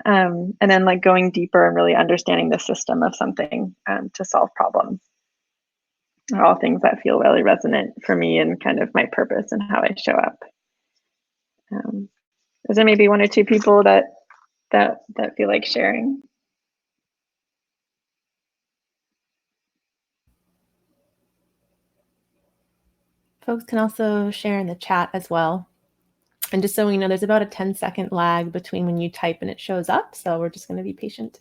B: And then like going deeper and really understanding the system of something to solve problems are all things that feel really resonant for me and kind of my purpose and how I show up. Is there maybe one or two people that feel like sharing?
A: Folks can also share in the chat as well. And just so we know, there's about a 10-second lag between when you type and it shows up. So we're just going to be patient.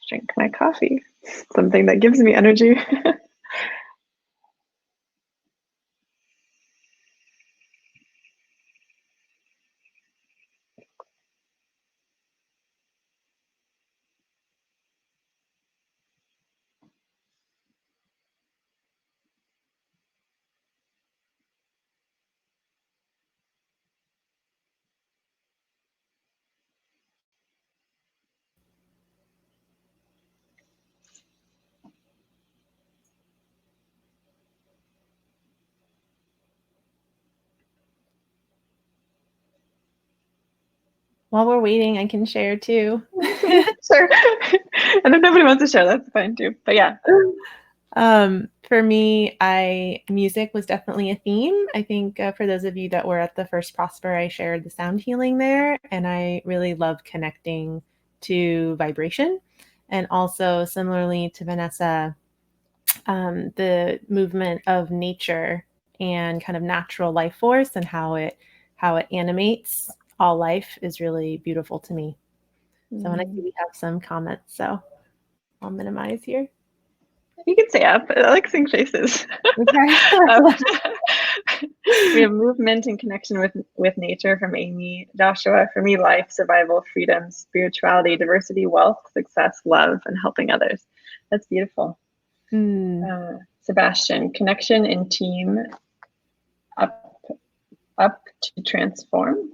B: Drink my coffee, something that gives me energy.
A: while we're waiting, I can share too.
B: Sure. And if nobody wants to share, that's fine too. But yeah.
A: For me, music was definitely a theme. I think for those of you that were at the first Prosper, I shared the sound healing there, and I really love connecting to vibration. And also, similarly to Vanessa, the movement of nature and kind of natural life force and how it animates all life is really beautiful to me. So, and I see we have some comments, so I'll minimize here.
B: You can stay up. I like seeing faces.
A: Okay.
B: We have movement and connection with nature from Amy. Joshua, for me, life, survival, freedom, spirituality, diversity, wealth, success, love, and helping others. That's beautiful. Sebastian, connection and team, up to transform.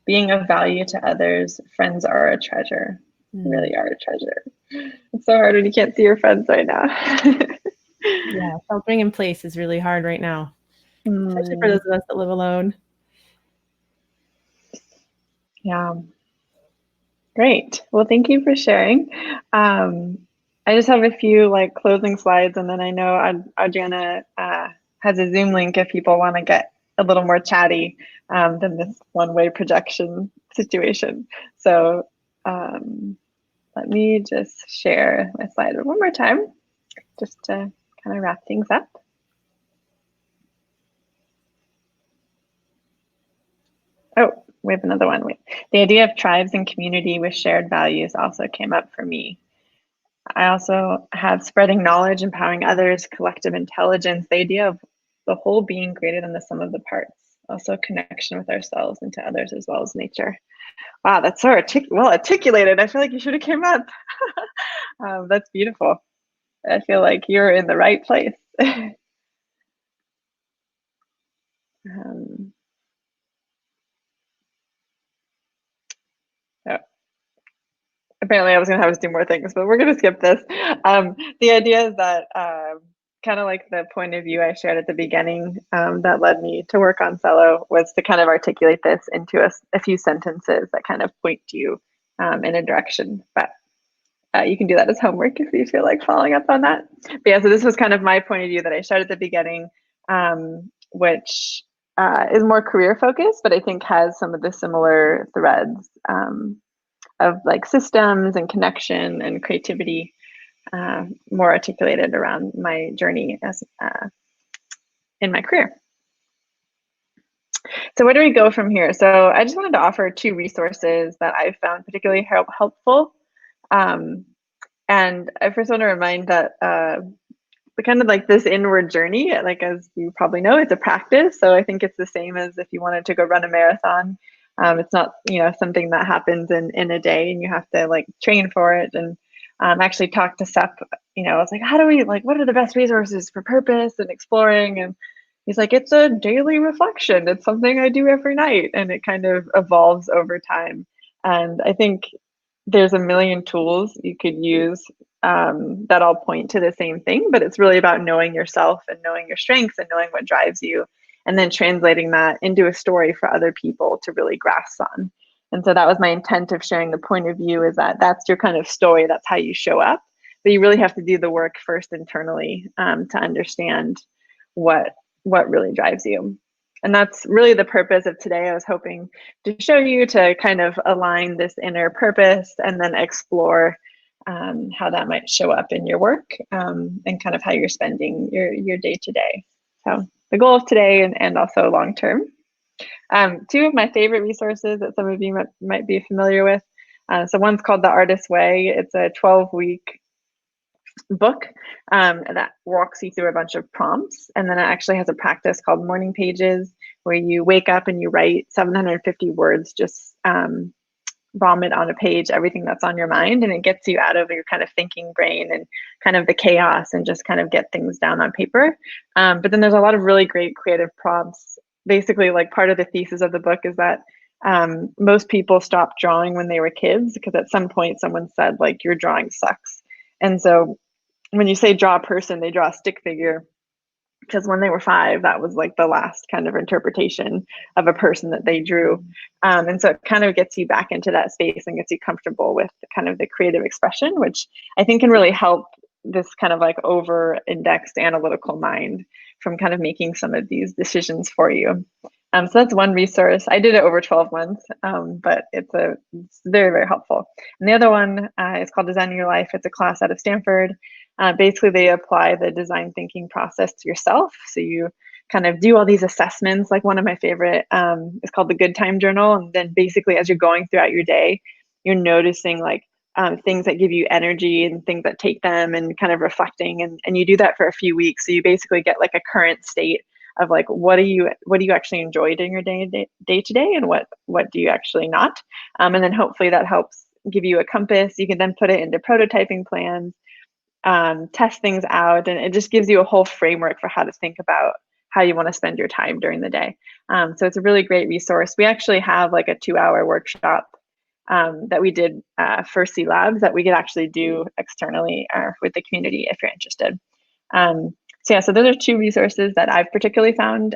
B: Being of value to others. Friends are a treasure. Really are a treasure. It's so hard when you can't see your friends right now.
A: Yeah, sheltering in place is really hard right now, especially for those of us that live alone.
B: Yeah. Great. Well, thank you for sharing. I just have a few closing slides, and then I know Adriana has a Zoom link if people want to get a little more chatty than this one-way projection situation. So let me just share my slide one more time, just to kind of wrap things up. Oh, we have another one. The idea of tribes and community with shared values also came up for me. I also have spreading knowledge, empowering others, collective intelligence, the idea of the whole being greater than the sum of the parts, also connection with ourselves and to others as well as nature. Wow, that's so well articulated. I feel like you should have came up. That's beautiful. I feel like you're in the right place. Apparently I was going to have us do more things, but we're going to skip this. The idea is that kind of like the point of view I shared at the beginning that led me to work on cello was to kind of articulate this into a few sentences that kind of point you in a direction. But you can do that as homework if you feel like following up on that. But yeah, so this was kind of my point of view that I shared at the beginning, which is more career focused, but I think has some of the similar threads of systems and connection and creativity more articulated around my journey as in my career. So where do we go from here? So I just wanted to offer 2 resources that I found particularly helpful. And I first want to remind that the kind of this inward journey, as you probably know, it's a practice. So I think it's the same as if you wanted to go run a marathon. It's not, something that happens in a day, and you have to train for it. And actually talk to Sep, I was like, how do we what are the best resources for purpose and exploring? And he's like, it's a daily reflection. It's something I do every night, and it kind of evolves over time. And I think there's a million tools you could use that all point to the same thing, but it's really about knowing yourself and knowing your strengths and knowing what drives you, and then translating that into a story for other people to really grasp on. And so that was my intent of sharing the point of view, is that that's your kind of story, that's how you show up, but you really have to do the work first internally to understand what really drives you. And that's really the purpose of today. I was hoping to show you to kind of align this inner purpose and then explore how that might show up in your work and kind of how you're spending your day to day. So the goal of today and also long term. 2 of my favorite resources that some of you might be familiar with. So one's called The Artist's Way. It's a 12-week book that walks you through a bunch of prompts, and then it actually has a practice called Morning Pages, where you wake up and you write 750 words, just vomit on a page everything that's on your mind, and it gets you out of your kind of thinking brain and kind of the chaos and just kind of get things down on paper. But then there's a lot of really great creative prompts. Basically, part of the thesis of the book is that most people stopped drawing when they were kids because at some point someone said your drawing sucks. And so when you say draw a person, they draw a stick figure. because when they were 5, that was like the last kind of interpretation of a person that they drew. And so it kind of gets you back into that space and gets you comfortable with kind of the creative expression, which I think can really help this kind of like over-indexed analytical mind from kind of making some of these decisions for you. So that's one resource. I did it over 12 months, but it's very, very helpful. And the other one is called Designing Your Life. It's a class out of Stanford. Basically, they apply the design thinking process to yourself. So you kind of do all these assessments. Like one of my favorite is called the Good Time Journal. And then basically, as you're going throughout your day, you're noticing like things that give you energy and things that take them, and kind of reflecting. And you do that for a few weeks. So you basically get like a current state of like, what do you actually enjoy doing your day to day, and what do you actually not? And then hopefully that helps give you a compass. You can then put it into prototyping plans, test things out, and it just gives you a whole framework for how to think about how you want to spend your time during the day. So it's a really great resource. We actually have like a 2-hour workshop that we did for cLabs that we could actually do externally with the community if you're interested. So yeah, so those are 2 resources that I've particularly found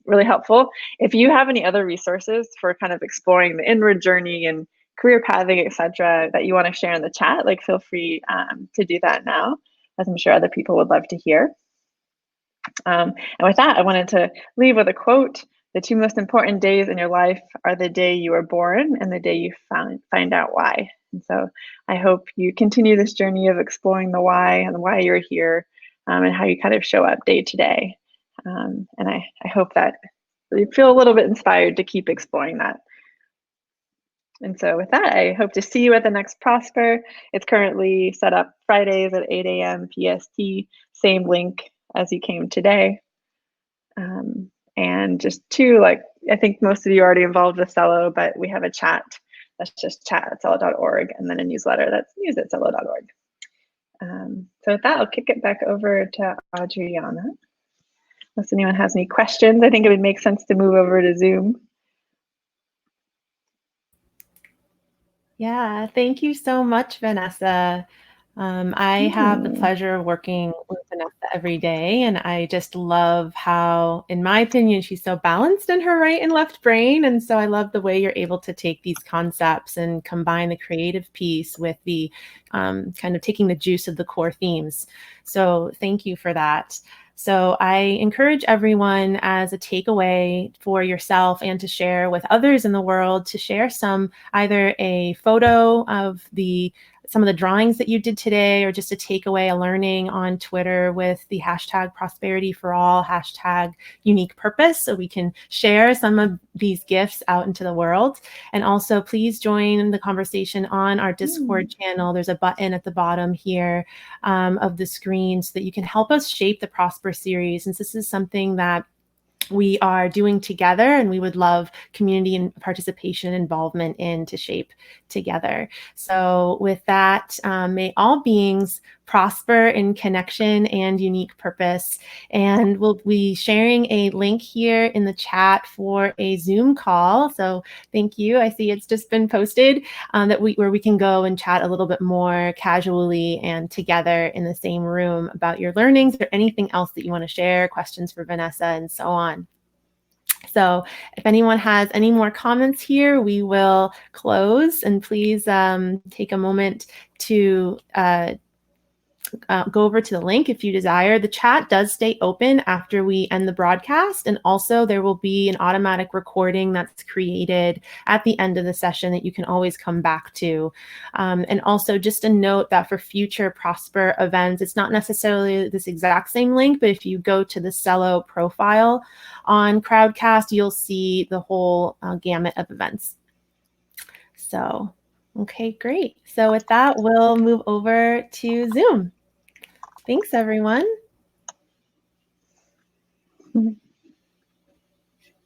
B: really helpful. If you have any other resources for kind of exploring the inward journey and career pathing, etc., that you want to share in the chat, like feel free to do that now, as I'm sure other people would love to hear. And with that, I wanted to leave with a quote. The 2 most important days in your life are the day you were born and the day you find out why. And so I hope you continue this journey of exploring the why and why you're here, and how you kind of show up day to day. And I hope that you feel a little bit inspired to keep exploring that. And so with that, I hope to see you at the next Prosper. It's currently set up Fridays at 8 a.m. PST, same link as you came today. And just like, I think most of you are already involved with Cello, but we have a chat. That's just chat@cello.org, and then a newsletter that's news@cello.org. So with that, I'll kick it back over to Adriana. Unless anyone has any questions, I think it would make sense to move over to Zoom.
A: Yeah, thank you so much, Vanessa. I have the pleasure of working with Vanessa every day, and I just love how, in my opinion, she's so balanced in her right and left brain. And so I love the way you're able to take these concepts and combine the creative piece with the kind of taking the juice of the core themes. So thank you for that. So I encourage everyone, as a takeaway for yourself and to share with others in the world, to share either a photo of some of the drawings that you did today, or just a takeaway, a learning on Twitter with the hashtag prosperity for all, hashtag unique purpose, so we can share some of these gifts out into the world. And also please join the conversation on our Discord channel. There's a button at the bottom here of the screen so that you can help us shape the Prosper series. Since this is something that we are doing together, and we would love community and participation involvement in to shape together. So with that, may all beings prosper in connection and unique purpose. And we'll be sharing a link here in the chat for a Zoom call. So thank you. I see it's just been posted where we can go and chat a little bit more casually and together in the same room about your learnings or anything else that you want to share, questions for Vanessa, and so on. So if anyone has any more comments here, we will close, and please take a moment to go over to the link if you desire. The chat does stay open after we end the broadcast, and also there will be an automatic recording that's created at the end of the session that you can always come back to. And also just a note that for future Prosper events, it's not necessarily this exact same link, but if you go to the Cello profile on Crowdcast, you'll see the whole gamut of events. So, okay, great. So with that, we'll move over to Zoom. Thanks, everyone.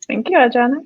B: Thank you, Adriana.